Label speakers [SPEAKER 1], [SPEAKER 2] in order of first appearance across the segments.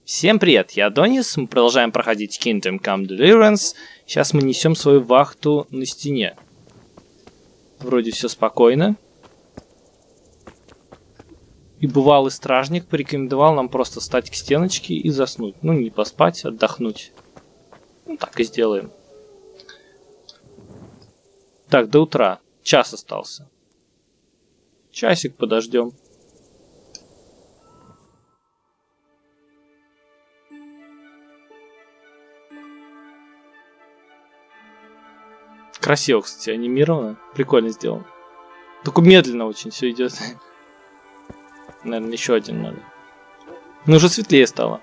[SPEAKER 1] Всем привет, я Адонис, мы продолжаем проходить Come Deliverance. Сейчас мы несем свою вахту на стене. Вроде все спокойно. И бывалый стражник порекомендовал нам просто стать к стеночке и заснуть. Ну, не поспать, отдохнуть. Ну, так и сделаем. Так, до утра. Час остался. Часик подождем. Красиво, кстати, анимировано. Прикольно сделано. Только медленно очень все идет. Наверное, еще один надо. Ну, уже светлее стало.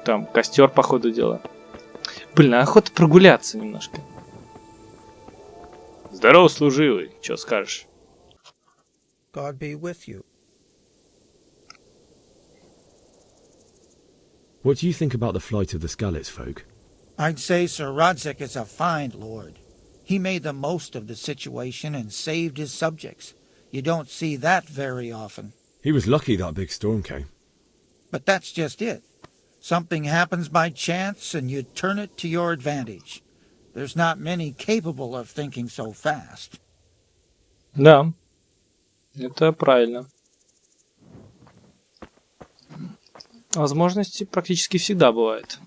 [SPEAKER 1] Там костер, по ходу дела. Блин, охота прогуляться немножко. Здорово, служивый. Че скажешь?
[SPEAKER 2] God be with you.
[SPEAKER 3] What do you think about the flight of the Skalitz folk?
[SPEAKER 2] I'd say Sir Rodzik is a fine lord. He made the most of the situation and saved his subjects. You don't see that very often.
[SPEAKER 3] He was lucky that big storm came.
[SPEAKER 2] But that's just it. Something happens by chance and you turn it to your advantage. There's not many capable of thinking so fast.
[SPEAKER 1] Да, это правильно. Возможности практически всегда бывают.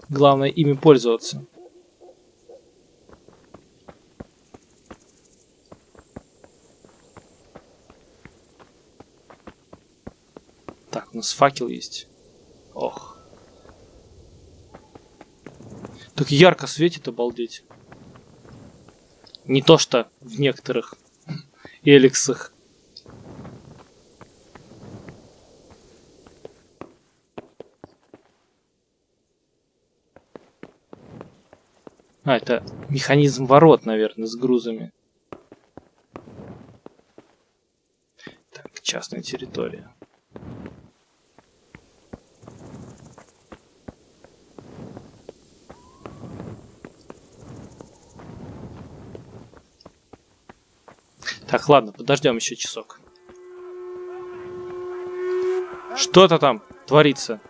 [SPEAKER 1] Главное ими пользоваться. Так, у нас факел есть. Ох. Так ярко светит, обалдеть. Не то что в некоторых эликсах. А, это механизм ворот, наверное, с грузами. Так, частная территория. Так, ладно, подождем еще часок. Что-то там творится.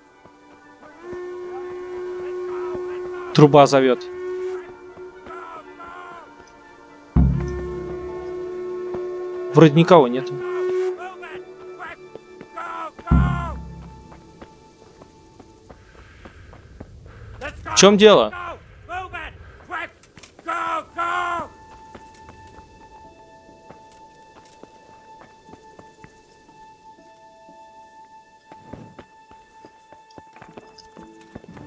[SPEAKER 1] Труба зовет. Вроде никого нету. В чем дело?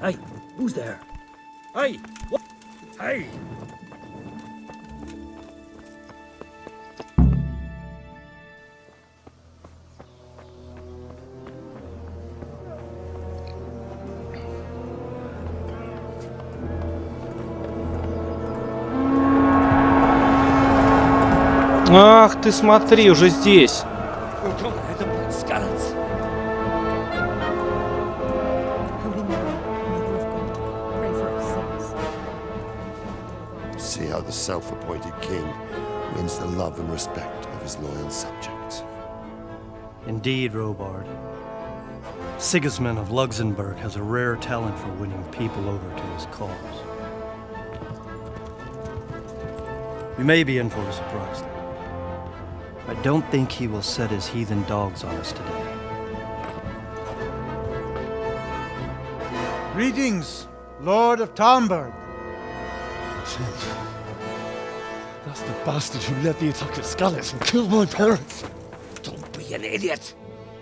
[SPEAKER 4] Hey, who's there? Hey, what? Hey.
[SPEAKER 1] Ах ты смотри, уже здесь.
[SPEAKER 5] See how the self-appointed king wins the love and respect of his loyal subjects.
[SPEAKER 4] Indeed, Robard. Sigismund of Luxembourg has a rare talent for winning people over to his cause. We may be in for a surprise, though. I don't think he will set his heathen dogs on us today.
[SPEAKER 6] Greetings, Lord of Talmberg.
[SPEAKER 3] That's the bastard who led the attack at Skalitz and killed my parents.
[SPEAKER 7] Don't be an idiot.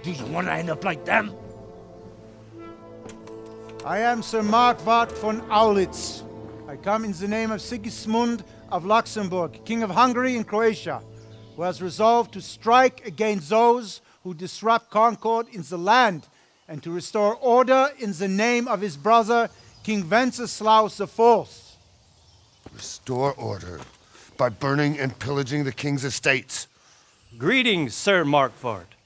[SPEAKER 7] Do you want to end up like them?
[SPEAKER 6] I am Sir Markwart von Aulitz. I come in the name of Sigismund of Luxembourg, King of Hungary and Croatia, who has resolved to strike against those who disrupt concord in the land and to restore order in the name of his brother, King Wenceslaus IV.
[SPEAKER 5] Restore order by burning and pillaging the king's estates.
[SPEAKER 4] Greetings, Sir Markwart.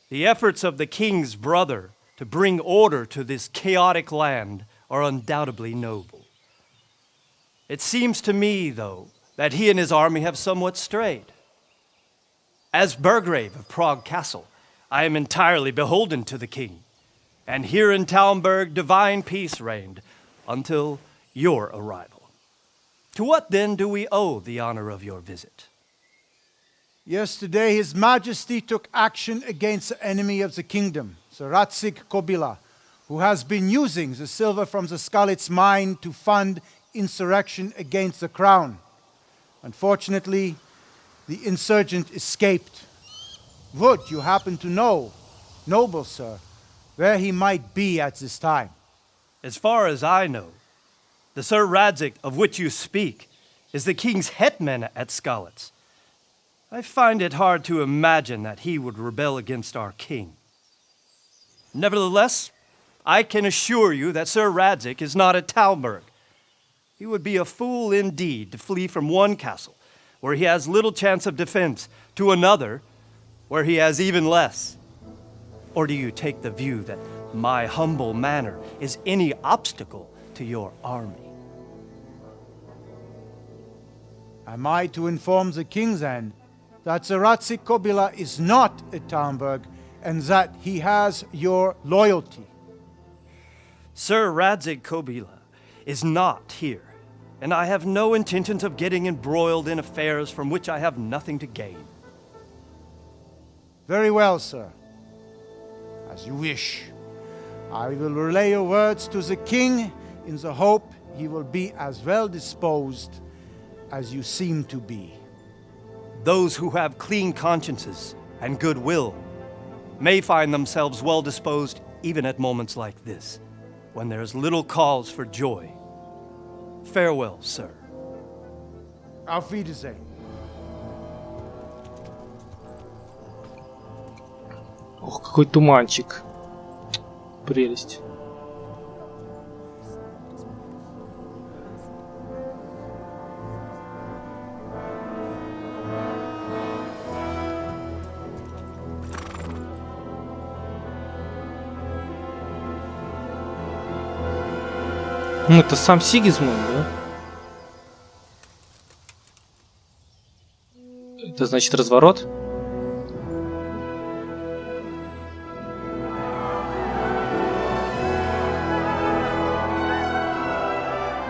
[SPEAKER 4] The efforts of the king's brother to bring order to this chaotic land are undoubtedly noble. It seems to me, though, that he and his army have somewhat strayed. As Burgrave of Prague Castle, I am entirely beholden to the king. And here in Talmberg, divine peace reigned until your arrival. To what then do we owe the honor of your visit?
[SPEAKER 6] Yesterday, His Majesty took action against the enemy of the kingdom, the Radzig Kobyla, who has been using the silver from the Skalitz mine to fund insurrection against the crown. Unfortunately, the insurgent escaped. Would you happen to know, noble sir, where he might be at this time?
[SPEAKER 4] As far as I know, the Sir Radzig of which you speak is the king's hetman at Skalitz. I find it hard to imagine that he would rebel against our king. Nevertheless, I can assure you that Sir Radzig is not at Talmberg. He would be a fool indeed to flee from one castle, where he has little chance of defense, to another, where he has even less. Or do you take the view that my humble manner is any obstacle to your army?
[SPEAKER 6] Am I to inform the king then that the Radzig Kobyla is not at Talmberg and that he has your loyalty?
[SPEAKER 4] Sir Radzig Kobyla is not here, and I have no intentions of getting embroiled in affairs from which I have nothing to gain.
[SPEAKER 6] Very well, sir. As you wish. I will relay your words to the king in the hope he will be as well disposed as you seem to be.
[SPEAKER 4] Those who have clean consciences and goodwill may find themselves well disposed even at moments like this, when there is little cause for joy. Farewell, sir.
[SPEAKER 6] Auf Wiedersehen.
[SPEAKER 1] Ох, какой туманчик. Прелесть. Ну, это сам Сигизмунд, да? Это значит разворот?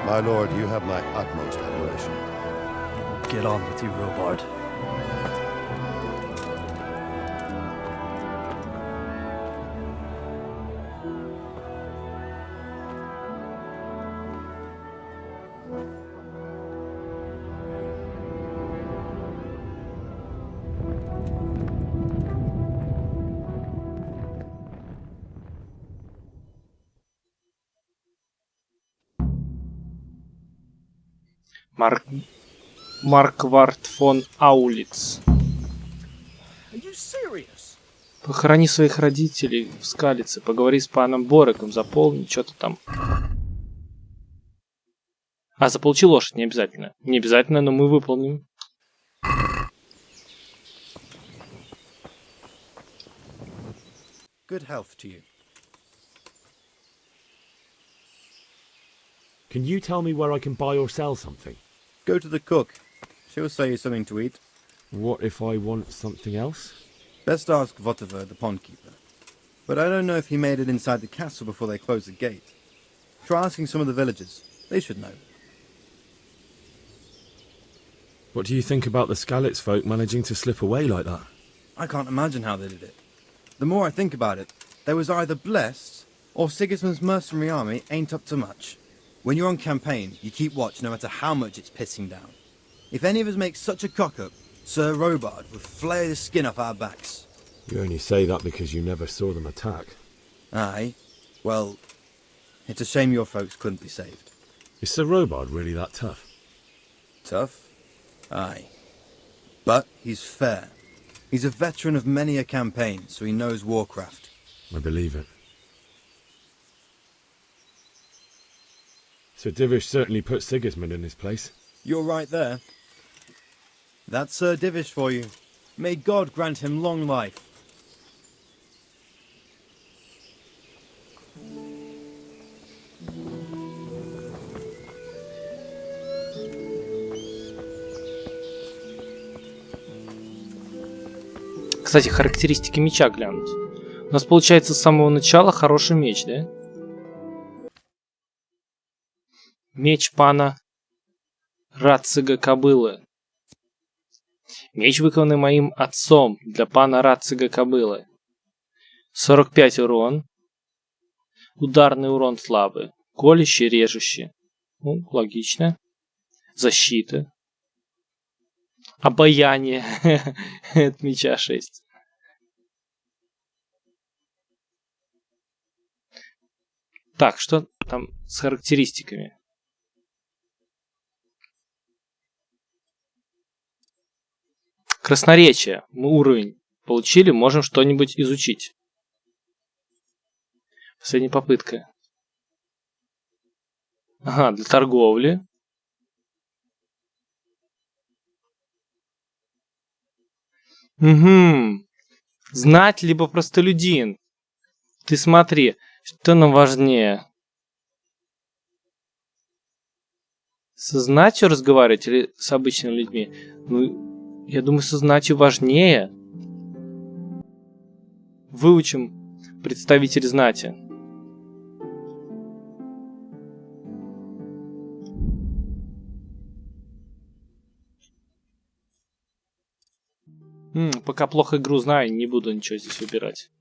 [SPEAKER 5] My lord, you have my utmost admiration.
[SPEAKER 4] Get on with you, Robard.
[SPEAKER 1] Марквард фон Аулиц.
[SPEAKER 7] Are you serious?
[SPEAKER 1] Похорони своих родителей в Скалице, поговори с паном Бореком, заполни что-то там. А, заполучи лошадь, не обязательно. Не обязательно, но мы выполним.
[SPEAKER 8] Good health to you.
[SPEAKER 3] Can you tell me where I can buy or sell something?
[SPEAKER 8] Go to the cook. She'll sell you something to eat.
[SPEAKER 3] What if I want something else?
[SPEAKER 8] Best ask Votiver, the pondkeeper. But I don't know if he made it inside the castle before they closed the gate. Try asking some of the villagers. They should know.
[SPEAKER 3] What do you think about the Skalitz folk managing to slip away like that?
[SPEAKER 8] I can't imagine how they did it. The more I think about it, they was either blessed, or Sigismund's mercenary army ain't up to much. When you're on campaign, you keep watch no matter how much it's pissing down. If any of us make such a cock-up, Sir Robard would flay the skin off our backs.
[SPEAKER 3] You only say that because you never saw them attack.
[SPEAKER 8] Aye. Well, it's a shame your folks couldn't be saved.
[SPEAKER 3] Is Sir Robard really that tough?
[SPEAKER 8] Tough? Aye. But he's fair. He's a veteran of many a campaign, so he knows warcraft.
[SPEAKER 3] I believe it. Sir Divish certainly put Sigismund in his place.
[SPEAKER 8] You're right there. That's Sir Divish for you. May God grant him long life.
[SPEAKER 1] Кстати, характеристики меча глянуть. У нас получается с самого начала хороший меч, да? Меч пана Рацига Кобылы. Меч, выкованный моим отцом для пана Рацига Кобылы. 45 урон. Ударный урон слабый. Колющий, режущий. Ну, логично. Защита. Обаяние. От меча 6. Так, что там с характеристиками? Красноречие. Мы уровень получили, можем что-нибудь изучить. Последняя попытка. Ага, для торговли. Угу. Знать либо простолюдин. Ты смотри, что нам важнее? Со знатью разговаривать или с обычными людьми? Ну, я думаю, со знатью важнее. Выучим представитель знати. Пока плохо игру знаю, не буду ничего здесь выбирать.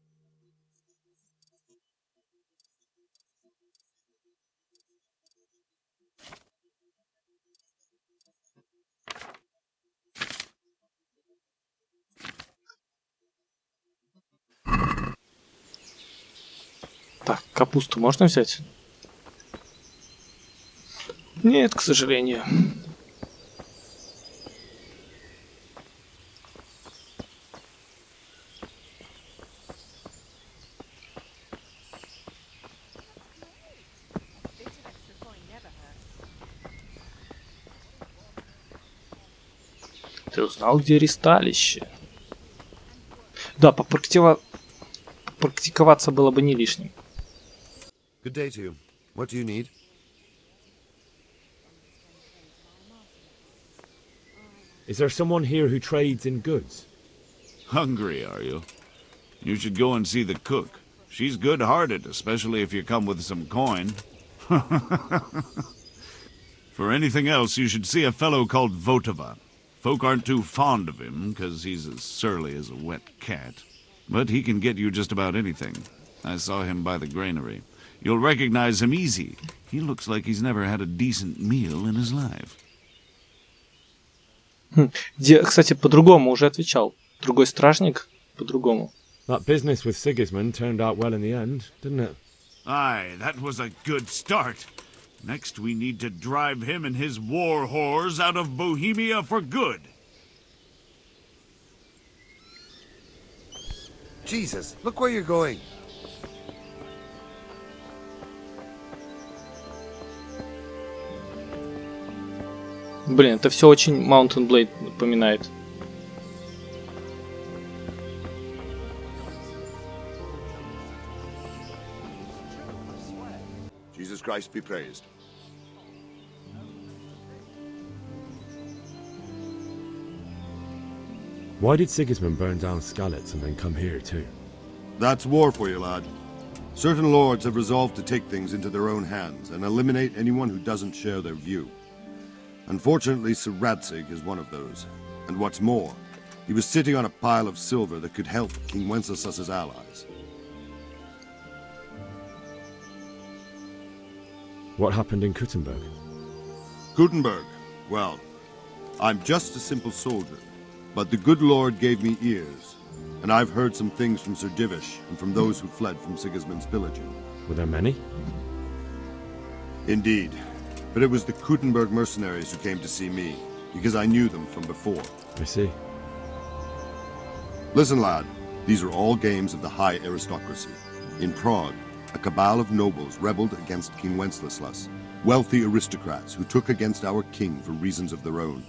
[SPEAKER 1] Так, капусту можно взять? Нет, к сожалению. Ты узнал, где ристалище? Да, попрактиковаться было бы не лишним.
[SPEAKER 5] Good day to you. What do you need?
[SPEAKER 3] Is there someone here who trades in goods?
[SPEAKER 9] Hungry, are you? You should go and see the cook. She's good-hearted, especially if you come with some coin. For anything else, you should see a fellow called Votova. Folk aren't too fond of him, because he's as surly as a wet cat. But he can get you just about anything. I saw him by the granary. You'll recognize him easy. He looks like he's never had a decent meal in his life.
[SPEAKER 1] Кстати, по-другому уже отвечал. Другой стражник по-другому.
[SPEAKER 3] That business with Sigismund turned out well in the end, didn't it?
[SPEAKER 9] Aye, that was a good start. Next we need to drive him and his war whores out of Bohemia for good.
[SPEAKER 5] Jesus, look where you're going.
[SPEAKER 1] Блин, это все очень Mountain Blade напоминает.
[SPEAKER 5] Jesus Christ be praised.
[SPEAKER 3] Why did Sigismund burn down Skalitz and then come here too?
[SPEAKER 5] That's war for you, lad. Certain lords have resolved to take things into their own hands and eliminate anyone who doesn't share their view. Unfortunately, Sir Radzig is one of those. And what's more, he was sitting on a pile of silver that could help King Wenceslas's allies.
[SPEAKER 3] What happened in Kuttenberg?
[SPEAKER 5] Gutenberg, well, I'm just a simple soldier, but the good Lord gave me ears, and I've heard some things from Sir Divish and from those who fled from Sigismund's pillaging.
[SPEAKER 3] Were there many?
[SPEAKER 5] Indeed, but it was the Kuttenberg mercenaries who came to see me, because I knew them from before.
[SPEAKER 3] I see.
[SPEAKER 5] Listen, lad, these are all games of the high aristocracy. In Prague, a cabal of nobles rebelled against King Wenceslas, wealthy aristocrats who took against our king for reasons of their own.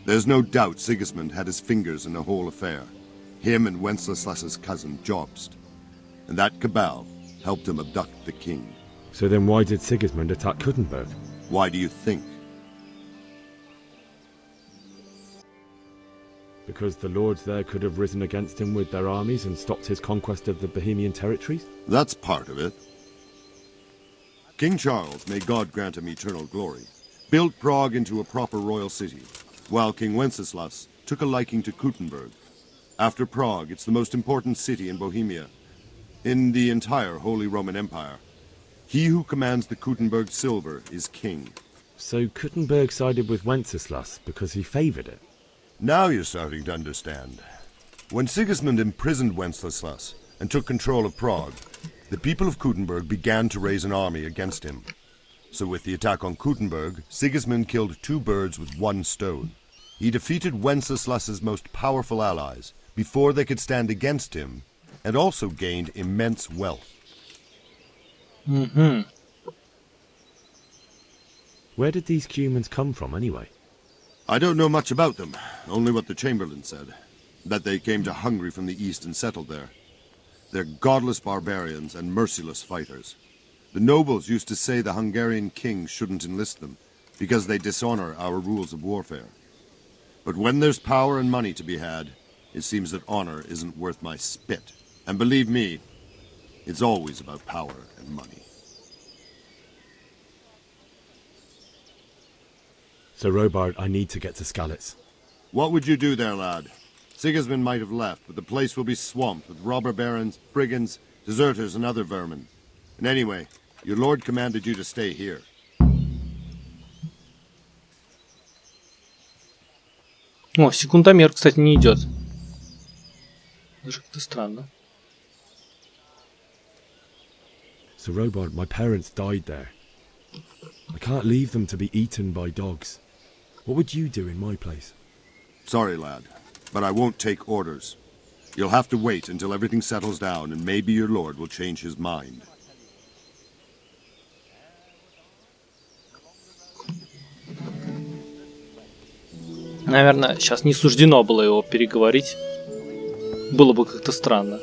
[SPEAKER 5] There's no doubt Sigismund had his fingers in the whole affair, him and Wenceslas's cousin Jobst. And that cabal helped him abduct the king.
[SPEAKER 3] So then why did Sigismund attack Kuttenberg?
[SPEAKER 5] Why do you think?
[SPEAKER 3] Because the lords there could have risen against him with their armies and stopped his conquest of the Bohemian territories?
[SPEAKER 5] That's part of it. King Charles, may God grant him eternal glory, built Prague into a proper royal city, while King Wenceslas took a liking to Kuttenberg. After Prague, it's the most important city in Bohemia, in the entire Holy Roman Empire. He who commands the Kuttenberg silver is king.
[SPEAKER 3] So Kuttenberg sided with Wenceslas because he favoured it?
[SPEAKER 5] Now you're starting to understand. When Sigismund imprisoned Wenceslas and took control of Prague, the people of Kuttenberg began to raise an army against him. So with the attack on Kuttenberg, Sigismund killed 2 birds with 1 stone. He defeated Wenceslas's most powerful allies before they could stand against him, and also gained immense wealth.
[SPEAKER 1] Угу.
[SPEAKER 3] Where did these Cumans come from anyway?
[SPEAKER 5] I don't know much about them, only what the Chamberlain said, that they came to Hungary from the east and settled there. They're godless barbarians and merciless fighters. The nobles used to say the Hungarian king shouldn't enlist them, because they dishonor our rules of warfare. But when there's power and money to be had, it seems that honor isn't worth my spit. And believe me, it's always about power and money.
[SPEAKER 3] So Robard, I need to get to Skalitz.
[SPEAKER 5] What would you do there, lad? Sigismund might have left, but the place will be swamped with robber barons, brigands, deserters, and other vermin. And anyway, your lord commanded you to stay here.
[SPEAKER 1] О, секундомер, кстати, не идет. Даже как-то странно.
[SPEAKER 3] So Robard, my parents died there. I can't leave them to be eaten by dogs. What would you do in my place?
[SPEAKER 5] Sorry, lad, but I won't take orders. You'll have to wait until everything settles down, and maybe your lord will change his mind.
[SPEAKER 1] Наверное, сейчас не суждено было его переговорить. Было бы как-то странно.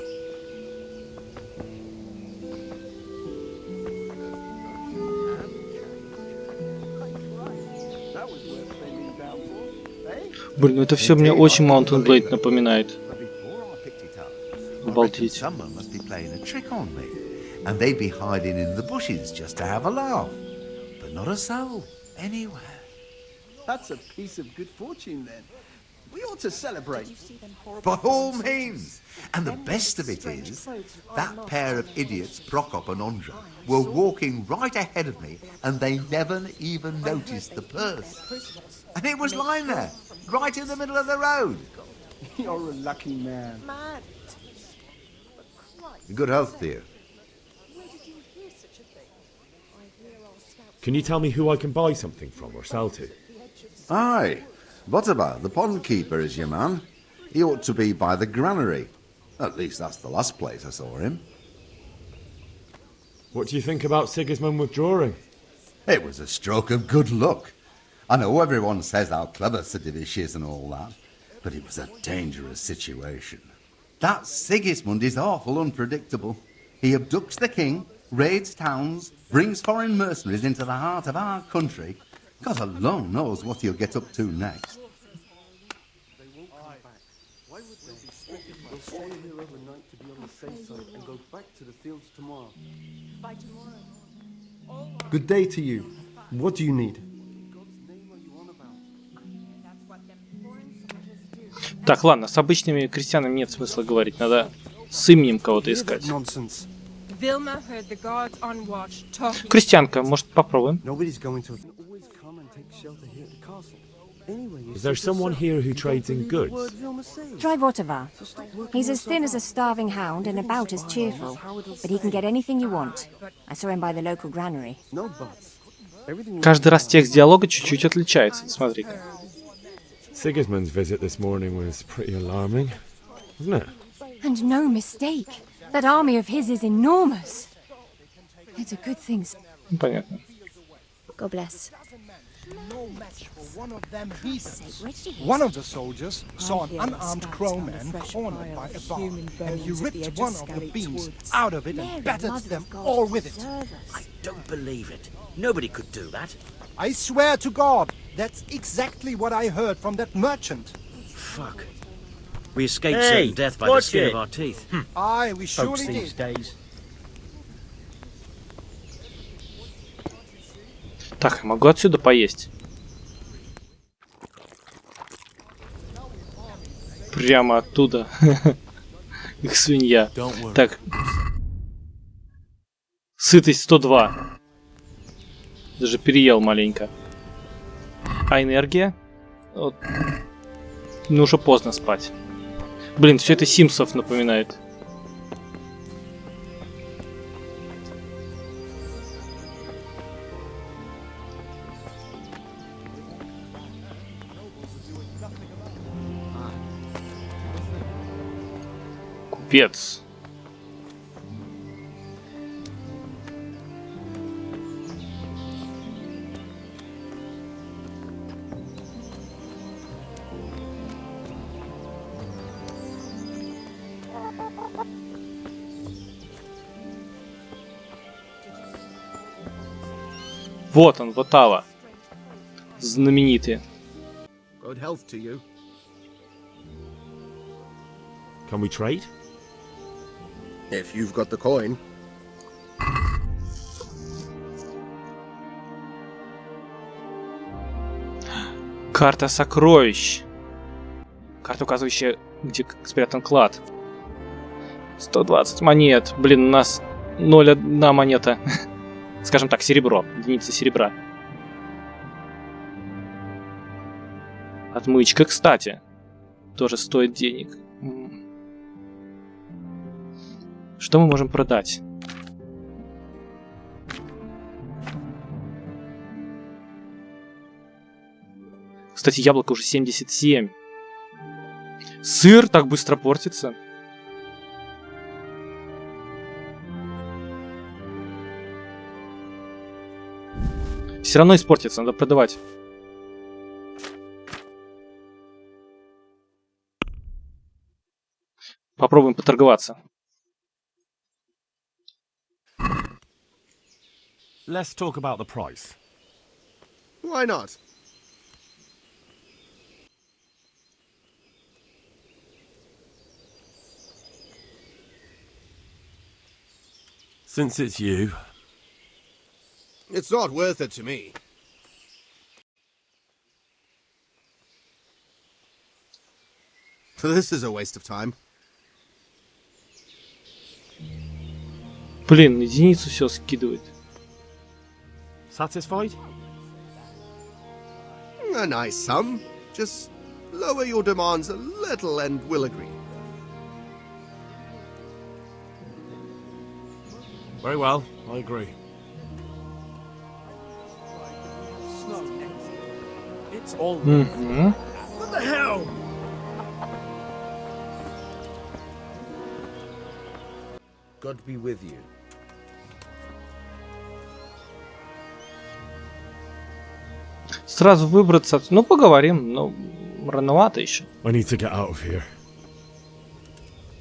[SPEAKER 1] Блин, ну это все мне очень Mountain Blade напоминает. Обалдеть.
[SPEAKER 10] Someone must be playing a trick on me, and they'd be hiding in the bushes just to have a laugh. But not a soul anywhere.
[SPEAKER 4] That's a piece of good fortune, then. We ought to celebrate.
[SPEAKER 10] By all means. And the best of it is, that pair of idiots, Prokop and Ondra, were walking right ahead of me, and they never even noticed the purse. And it was lying there, right in the middle of the road.
[SPEAKER 4] You're a lucky man.
[SPEAKER 10] Good health, dear.
[SPEAKER 3] Can you tell me who I can buy something from or sell to?
[SPEAKER 10] Aye. Votava, the pond keeper, is your man. He ought to be by the granary. At least that's the last place I saw him.
[SPEAKER 3] What do you think about Sigismund withdrawing?
[SPEAKER 10] It was a stroke of good luck. I know everyone says how clever Sidivish is and all that, but it was a dangerous situation. That Sigismund is awful unpredictable. He abducts the king, raids towns, brings foreign mercenaries into the heart of our country. God alone knows what he'll get up to next.
[SPEAKER 4] We'll stay here overnight to be on the safe side and go back to the fields tomorrow.
[SPEAKER 11] Good day to you. What do you need?
[SPEAKER 1] Так, ладно, с обычными крестьянами нет смысла говорить. Надо с именем кого-то искать. Крестьянка, может, попробуем?
[SPEAKER 3] Is there someone here who trades in goods?
[SPEAKER 12] Try Votava. He's as thin as a starving hound and about as cheerful, but he can get anything you want. I saw him by the local granary.
[SPEAKER 1] Каждый раз текст диалога чуть-чуть отличается. Смотри-ка.
[SPEAKER 3] Sigismund's visit this morning was pretty alarming, wasn't it?
[SPEAKER 12] And no mistake. That army of his is enormous. It's a good thing.
[SPEAKER 1] Понятно.
[SPEAKER 12] God bless.
[SPEAKER 6] No match for one of them beasts. One of the soldiers saw an unarmed crowman cornered by a bar, and he ripped one of the beams out of it and battered them all with it.
[SPEAKER 7] I don't believe it. Nobody could do that.
[SPEAKER 6] I swear to God, that's exactly what I heard from that merchant.
[SPEAKER 7] Fuck.
[SPEAKER 13] We escaped certain death by the skin of our teeth.
[SPEAKER 6] Aye, we
[SPEAKER 13] Folks
[SPEAKER 6] surely
[SPEAKER 13] these
[SPEAKER 6] did.
[SPEAKER 13] days.
[SPEAKER 1] Так, я могу отсюда поесть. Прямо оттуда. Их свинья. Так. Сытость 102. Даже переел маленько. А энергия? Вот. Ну, уже поздно спать. Блин, все это Симсов напоминает. Купец. Вот он, Вотава. Знаменитый.
[SPEAKER 14] Good health to you.
[SPEAKER 3] Can we trade?
[SPEAKER 14] If you've got the coin.
[SPEAKER 1] Карта сокровищ. Карта, указывающая, где спрятан клад. 120 монет. Блин, у нас 0,1 монета. Скажем так, серебро. Единица серебра. Отмычка, кстати. Тоже стоит денег. Что мы можем продать? Кстати, яблоко уже 77. Сыр так быстро портится. Все равно испортится, надо продавать. Попробуем поторговаться.
[SPEAKER 3] Let's talk about the price.
[SPEAKER 14] Why not?
[SPEAKER 3] Since it's you.
[SPEAKER 14] It's not worth it to me. This is a waste of time.
[SPEAKER 1] Блин, единицу все скидывает.
[SPEAKER 3] Satisfied?
[SPEAKER 14] A nice sum. Just lower your demands a little and we'll agree.
[SPEAKER 3] Very well, I agree.
[SPEAKER 14] It's all.
[SPEAKER 7] What the hell?
[SPEAKER 14] God be with you.
[SPEAKER 1] Сразу выбраться. Ну, поговорим, но рановато еще.
[SPEAKER 3] I need to get out of here.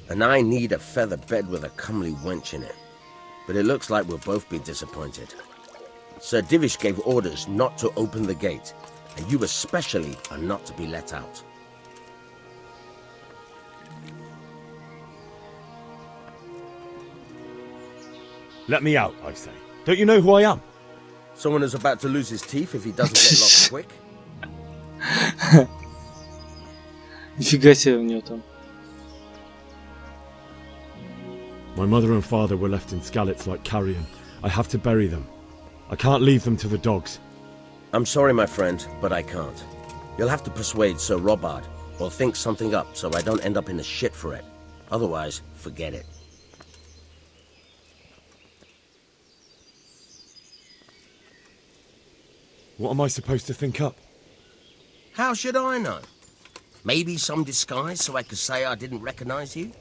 [SPEAKER 7] And I need a feather bed with a comely wench in it. But it looks like we'll both be disappointed. Sir Divish gave orders not to open the gate, and you especially are not to be let out.
[SPEAKER 3] Let me out, I say. Don't you know who I am?
[SPEAKER 7] Someone who's about to lose his teeth if he doesn't get lost quick.
[SPEAKER 1] Нифига себе у него там.
[SPEAKER 3] My mother and father were left in Skalitz like carrion. I have to bury them. I can't leave them to the dogs.
[SPEAKER 7] I'm sorry, my friend, but I can't. You'll have to persuade Sir Robard, or think something up so I don't end up in the shit for it. Otherwise, forget it.
[SPEAKER 3] What am I supposed to think up?
[SPEAKER 7] How should I know? Maybe some disguise so I could say I didn't recognize you?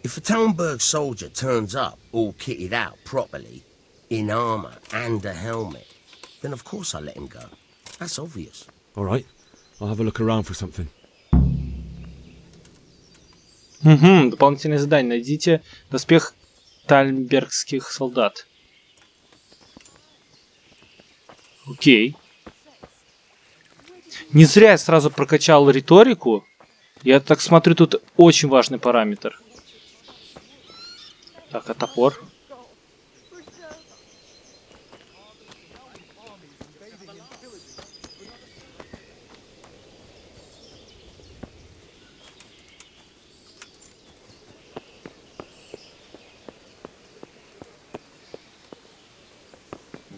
[SPEAKER 7] If a Talmberg soldier turns up all kitted out properly, in armor and a helmet, then of course I let him go. That's obvious.
[SPEAKER 3] All right, I'll have a look around for something.
[SPEAKER 1] Дополнительное задание. Найдите доспех тальмбергских солдат. Окей. Не зря я сразу прокачал риторику. Я так смотрю, тут очень важный параметр. Так, а топор?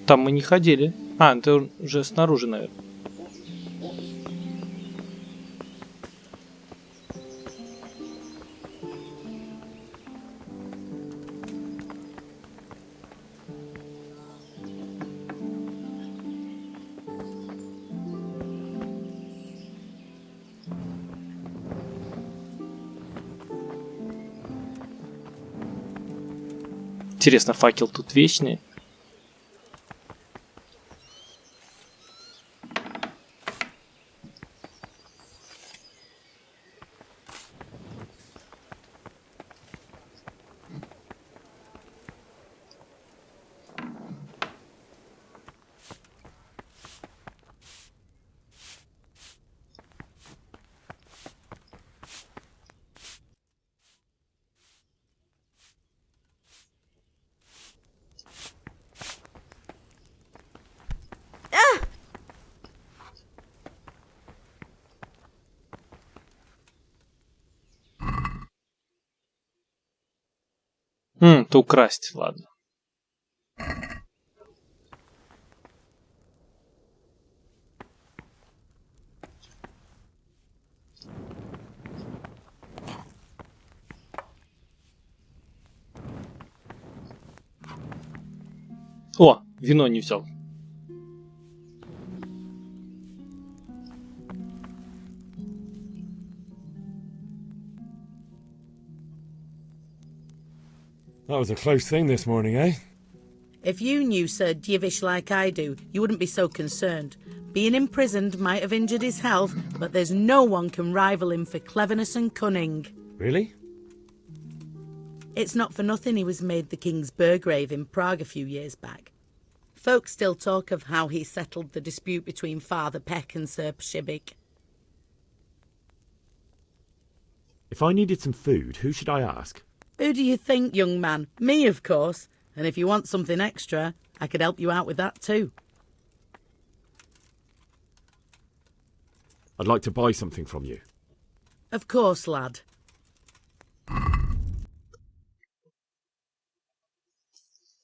[SPEAKER 1] Там мы не ходили. А, это уже снаружи, наверное. Интересно, факел тут вечный? То украсть, ладно. О, вино не взял.
[SPEAKER 3] That was a close thing this morning, eh?
[SPEAKER 15] If you knew Sir Divish like I do, you wouldn't be so concerned. Being imprisoned might have injured his health, but there's no one can rival him for cleverness and cunning.
[SPEAKER 3] Really?
[SPEAKER 15] It's not for nothing he was made the King's Burgrave in Prague a few years back. Folk still talk of how he settled the dispute between Father Peck and Sir Pshibik.
[SPEAKER 3] If I needed some food, who should I ask?
[SPEAKER 15] Who do you think, young man? Me, of course. And if you want something extra, I could help you out with that too.
[SPEAKER 3] I'd like to buy something from you.
[SPEAKER 15] Of course, lad.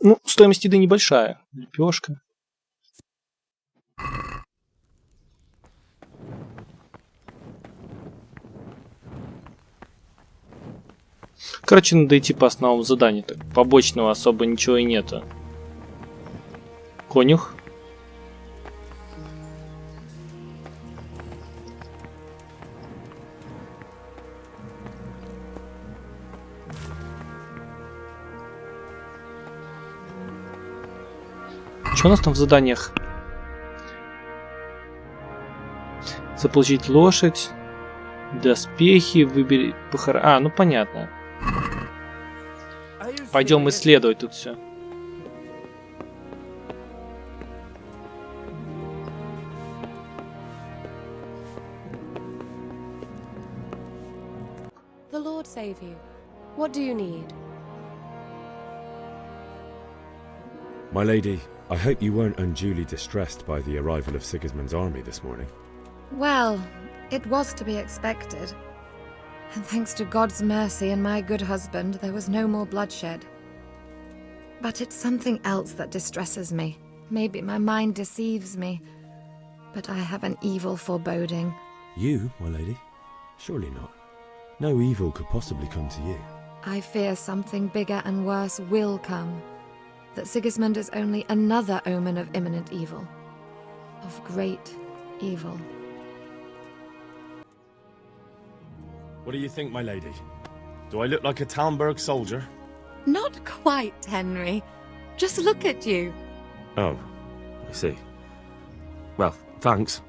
[SPEAKER 1] Ну, стоимость еды небольшая. Лепешка. Короче, надо идти по основному заданию. Так, побочного особо ничего и нету. Конюх. Что у нас там в заданиях? Заполучить лошадь, доспехи, выбери похорон. А, ну понятно. Пойдем исследовать тут все.
[SPEAKER 16] The Lord save you. What do you need?
[SPEAKER 3] My lady, I hope you weren't unduly distressed by the arrival of Sigismund's army this morning.
[SPEAKER 12] Well, it was to be expected. And thanks to God's mercy and my good husband, there was no more bloodshed. But it's something else that distresses me. Maybe my mind deceives me. But I have an evil foreboding.
[SPEAKER 3] You, my lady? Surely not. No evil could possibly come to you.
[SPEAKER 12] I fear something bigger and worse will come. That Sigismund is only another omen of imminent evil. Of great evil.
[SPEAKER 3] What do you think, my lady? Do I look like a Talmberg soldier?
[SPEAKER 16] Not quite, Henry. Just look at you.
[SPEAKER 3] Oh, I see. Well, thanks.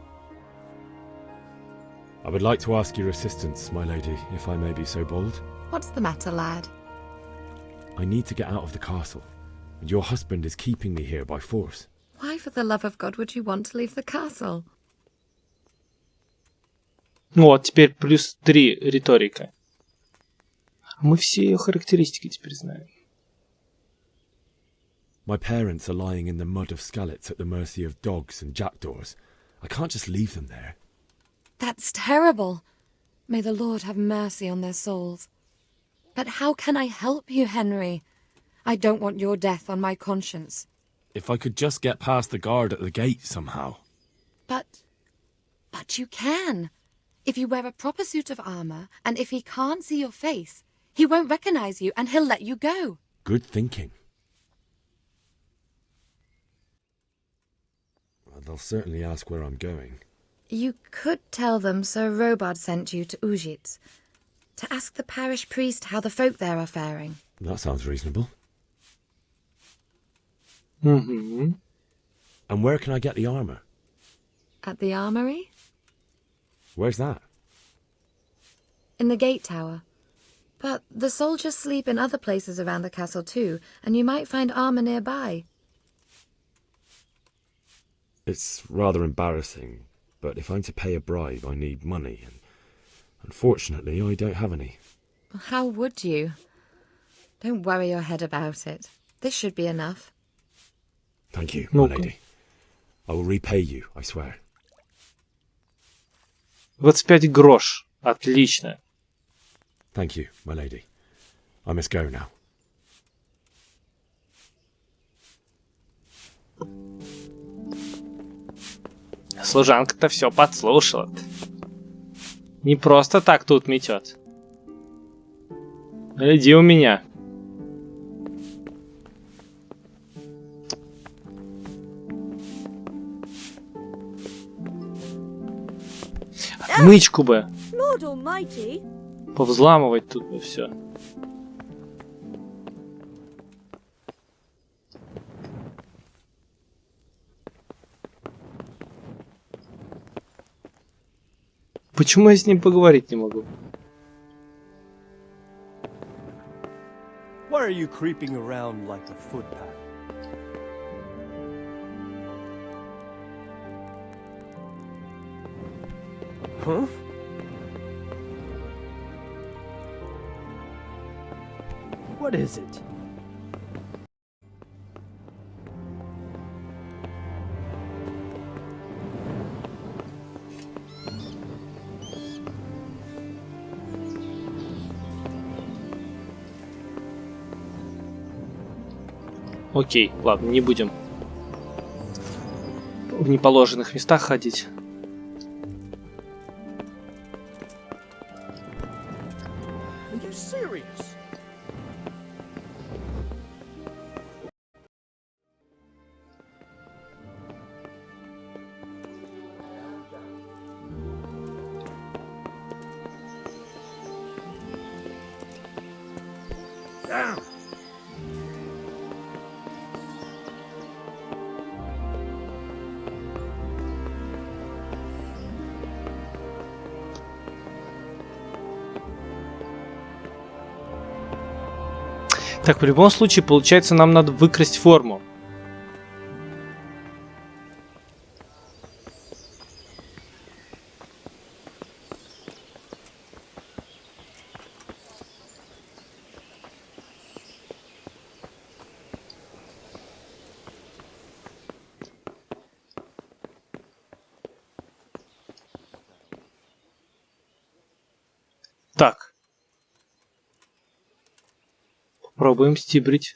[SPEAKER 3] I would like to ask your assistance, my lady, if I may be so bold.
[SPEAKER 12] What's the matter, lad?
[SPEAKER 3] I need to get out of the castle, and your husband is keeping me here by force.
[SPEAKER 12] Why, for the love of God, would you want to leave the castle?
[SPEAKER 1] Ну вот, теперь плюс 3 риторика. Мы все ее характеристики теперь знаем.
[SPEAKER 3] My parents are lying in the mud of Skallets at the mercy of dogs and jackdaws. I can't just leave them there.
[SPEAKER 12] That's terrible. May the Lord have mercy on their souls. But how can I help you, Henry? I don't want your death on my conscience.
[SPEAKER 3] If I could just get past the guard at the gate somehow.
[SPEAKER 12] But you can. If you wear a proper suit of armor, and if he can't see your face, he won't recognize you and he'll let you go.
[SPEAKER 3] Good thinking. They'll certainly ask where I'm going.
[SPEAKER 12] You could tell them Sir Robard sent you to Ujits, to ask the parish priest how the folk there are faring.
[SPEAKER 3] That sounds reasonable.
[SPEAKER 1] Mm-hmm.
[SPEAKER 3] And where can I get the armor?
[SPEAKER 12] At the armory?
[SPEAKER 3] Where's that?
[SPEAKER 12] In the gate tower. But the soldiers sleep in other places around the castle too, and you might find armor nearby.
[SPEAKER 3] It's rather embarrassing, but if I'm to pay a bribe, I need money, and unfortunately, I don't have any.
[SPEAKER 12] How would you? Don't worry your head about it. This should be enough.
[SPEAKER 3] Thank you, my lady. I will repay you, I swear.
[SPEAKER 1] 25 грош. Отлично.
[SPEAKER 3] Thank you, my lady. I must go now.
[SPEAKER 1] Служанка-то все подслушала. Не просто так тут метет. Гляди у меня. Отмычку бы. Повзламывать тут бы все. Почему я с ним поговорить не могу?
[SPEAKER 4] Why are you creeping around like a footpad? Huh? What is it?
[SPEAKER 1] Окей, ладно, не будем в неположенных местах ходить. Так, в любом случае, получается, нам надо выкрасть форму. Так. Пробуем стибрить.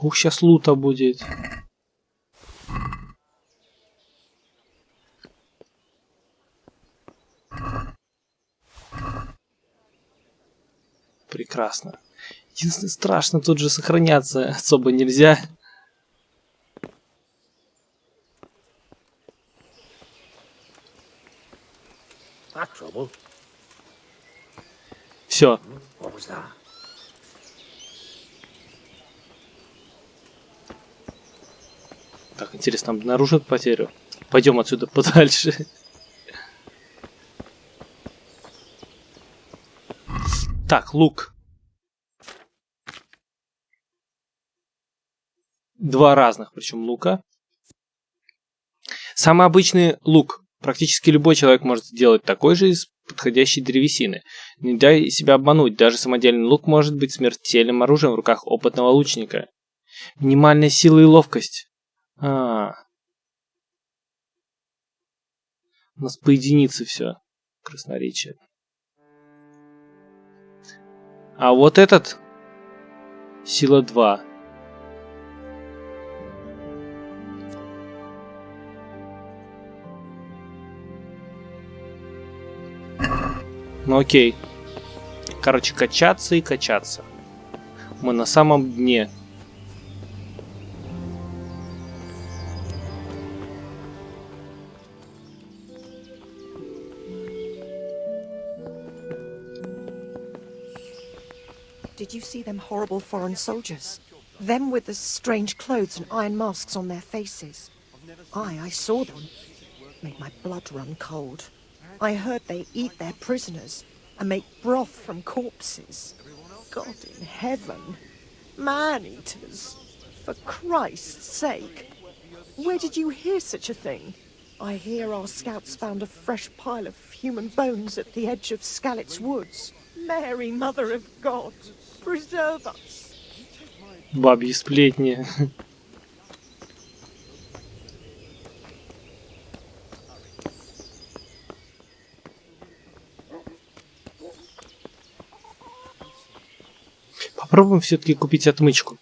[SPEAKER 1] Ух, сейчас лута будет. Прекрасно. Единственное, страшно, тут же сохраняться особо нельзя. Все. Так, интересно, обнаружат потерю? Пойдем отсюда подальше. Так, лук. Два разных, причем лука. Самый обычный лук. Практически любой человек может сделать такой же из подходящей древесины. Не дай себя обмануть, даже самодельный лук может быть смертельным оружием в руках опытного лучника. Минимальная сила и ловкость. У нас по единице все. Красноречие. А вот этот сила 2. Ну окей. Короче, качаться и качаться. Мы на самом дне.
[SPEAKER 17] Did you see them horrible foreign soldiers? Them with the strange clothes and iron masks on their faces. I saw them. Made my blood run cold. I heard they eat their prisoners and make broth from corpses. God in heaven. Man-eaters. For Christ's sake. Where did you hear such a thing? I hear our scouts found a fresh pile of human bones at the edge of Scalit's woods. Mary, Mother of God, preserve us.
[SPEAKER 1] Бабьи сплетни. Попробуем все-таки купить отмычку.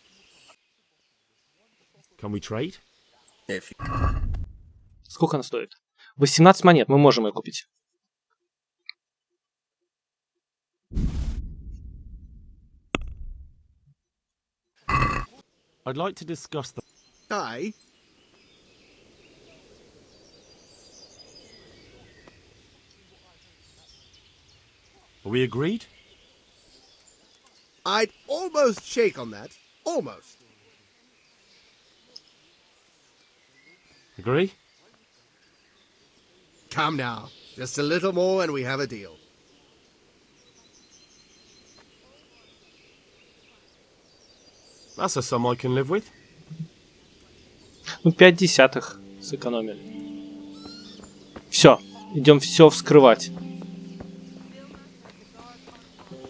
[SPEAKER 3] Can we trade?
[SPEAKER 1] Сколько она стоит? 18 монет, мы можем ее купить.
[SPEAKER 3] I'd like to discuss the...
[SPEAKER 14] Aye.
[SPEAKER 3] Are we agreed?
[SPEAKER 14] I'd almost shake on that. Almost.
[SPEAKER 3] Agree?
[SPEAKER 14] Come now. Just a little more and we have a deal.
[SPEAKER 3] That's a sum I can live with.
[SPEAKER 1] Ну, 5 десятых сэкономили. Все, идем все вскрывать.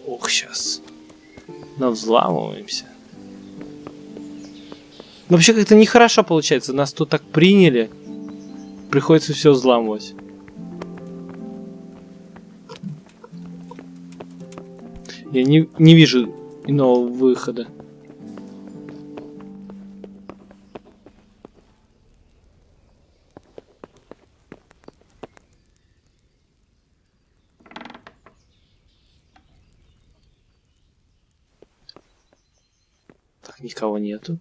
[SPEAKER 1] Ох, сейчас. Навзламываемся. Но вообще как-то нехорошо получается. Нас тут так приняли. Приходится все взламывать. Я не вижу иного выхода. Так, никого нету.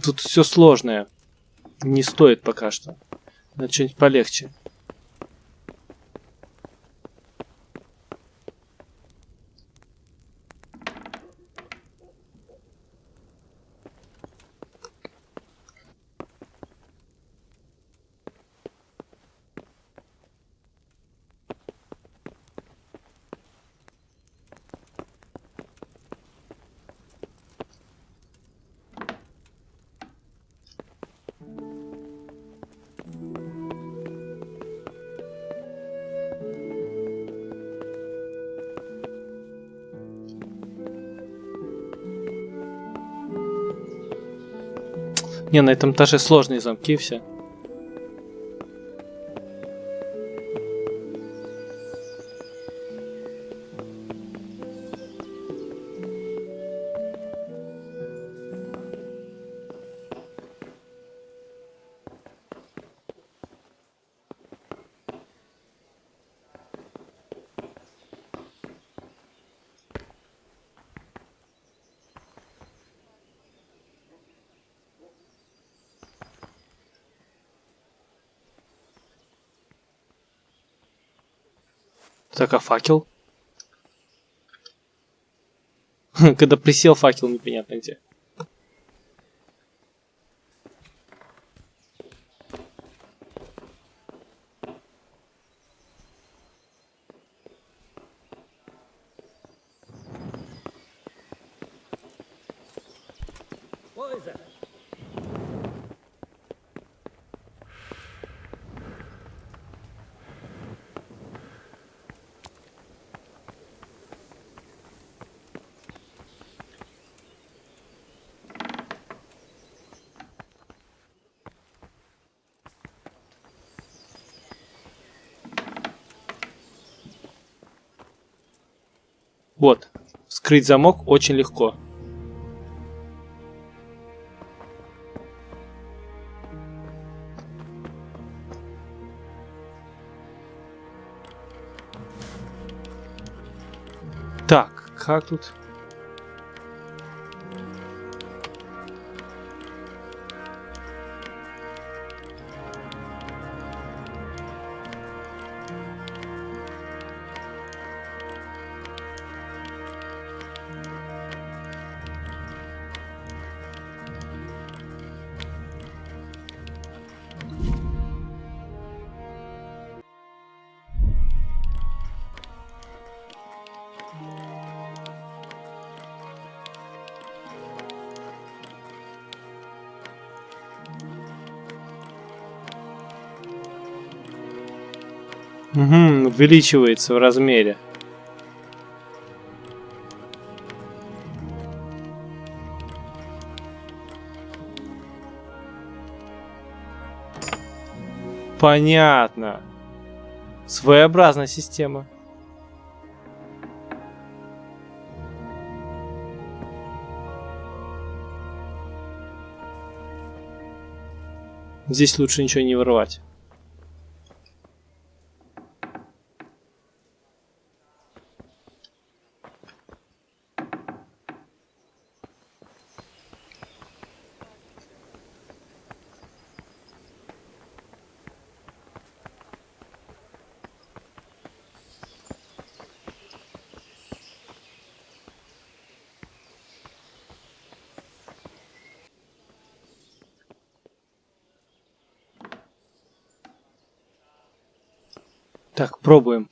[SPEAKER 1] Тут все сложное. Не стоит пока что. Надо что-нибудь полегче. Не, на этом этаже сложные замки все. Так, а факел? Когда присел, факел непонятно где. Вот, вскрыть замок очень легко. Так, как тут? Угу, увеличивается в размере. Понятно. Своеобразная система. Здесь лучше ничего не вырывать. Так, пробуем.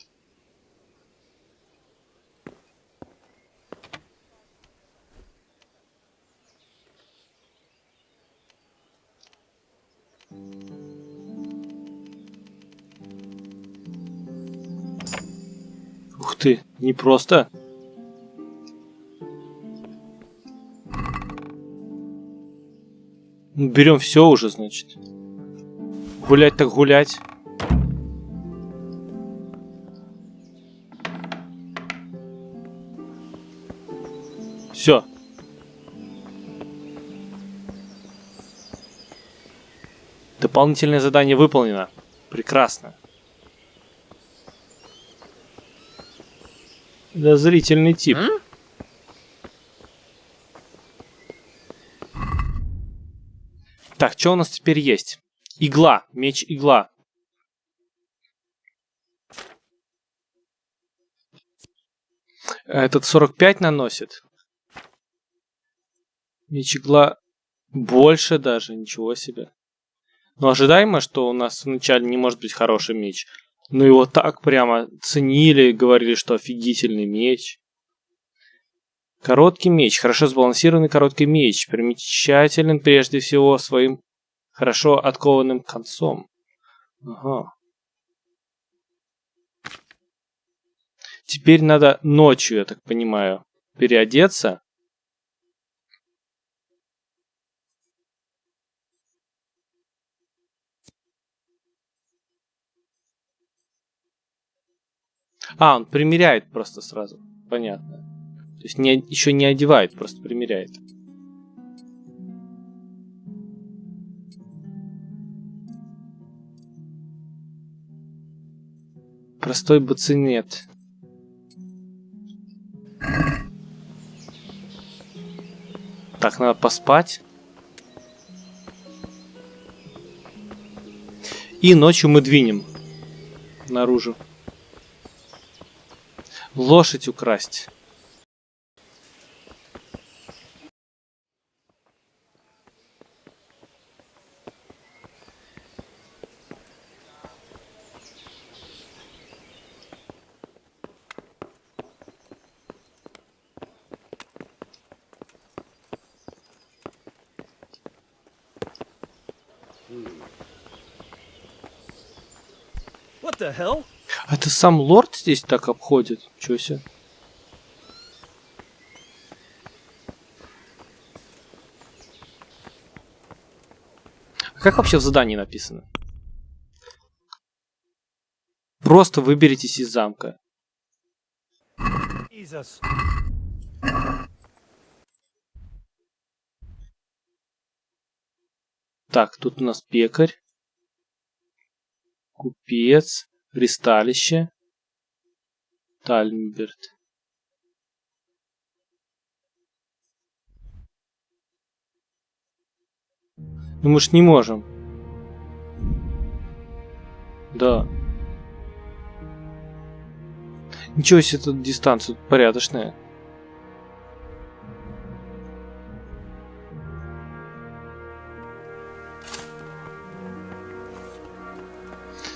[SPEAKER 1] Ух ты, непросто. Берем все уже, значит. Гулять так гулять. Все. Дополнительное задание выполнено. Прекрасно. Подозрительный тип. Так, что у нас теперь есть? Игла. Меч-игла. Этот 45 наносит. Меч-игла больше даже. Ничего себе. Но ожидаемо, что у нас вначале не может быть хороший меч. Но его так прямо ценили, говорили, что офигительный меч. Короткий меч. Хорошо сбалансированный короткий меч. Примечателен прежде всего своим хорошо откованным концом. Ага. Теперь надо ночью, я так понимаю, переодеться. А, он примеряет просто сразу. Понятно. То есть еще не одевает, просто примеряет. Простой бацинет. Так, надо поспать. И ночью мы двинем наружу. Лошадь украсть.
[SPEAKER 4] What the hell?
[SPEAKER 1] Это сам лорд здесь так обходит? Чё себе? Как вообще в задании написано? Просто выберитесь из замка.
[SPEAKER 6] Jesus.
[SPEAKER 1] Так, тут у нас пекарь. Купец. Ристалище. Тальмберт. Ну мы ж не можем. Да. Ничего себе, тут дистанция порядочная.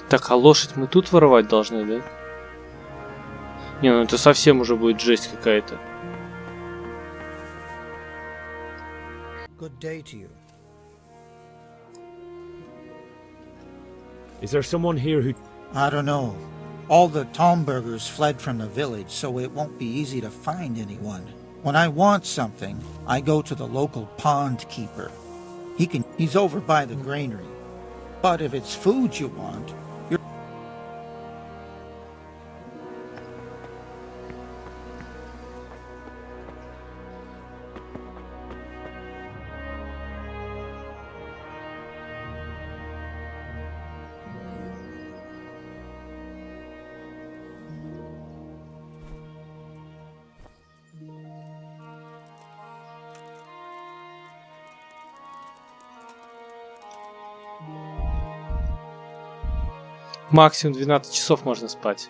[SPEAKER 1] Так, а лошадь мы тут воровать должны, да? Не, ну это совсем уже будет жесть какая-то.
[SPEAKER 2] Good day to you.
[SPEAKER 3] Is there someone here who...
[SPEAKER 2] I don't know. All the Tomburgers fled from the village, so it won't be easy to find anyone. When I want something, I go to the local pond keeper. He's over by the granary. But if it's food you want, you're...
[SPEAKER 1] Максимум 12 часов можно спать.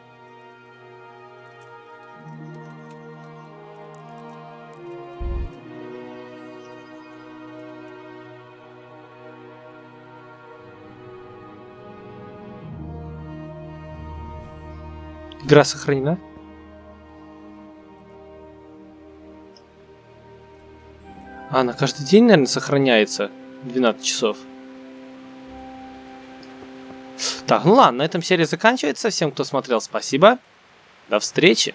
[SPEAKER 1] Игра сохранена? Она каждый день, наверное, сохраняется 12 часов. Так, ну ладно, на этом серия заканчивается. Всем, кто смотрел, спасибо. До встречи.